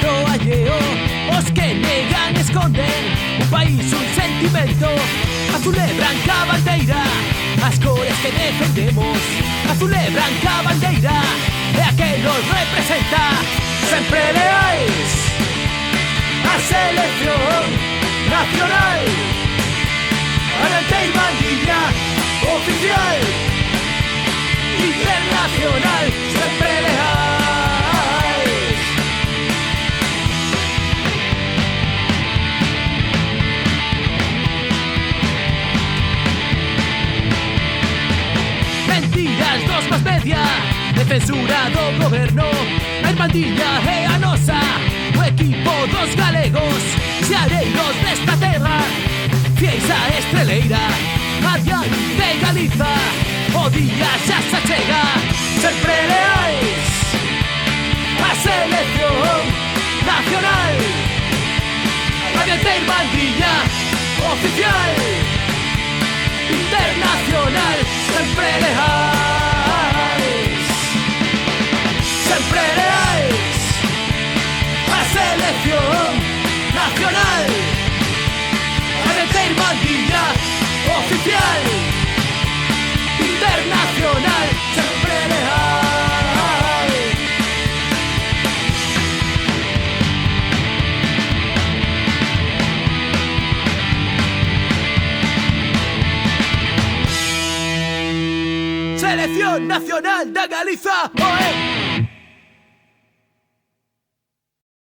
do alleo, os que negan esconden un país, un sentimento. Azul e branca bandeira, as cores que defendemos. Azul e branca bandeira, é a que nos representa. Sempre leais a selección nacional, Aranteiro Mandilla, oficial, internacional, sempre leais. Mentiras dos más media, de censura do goberno. A Irmandilla é a nosa, o equipo dos galegos, xareiros desta terra, fieis a estreleira, adiante Galiza, o día xa se chega. Sempre leais a selección nacional, adiante Irmandilla, oficial, internacional, sempre leais. Sempre leais a selección nacional, adiante Irmandilla, oficial, internacional, sempre leais. Selección nacional da Galiza, oe!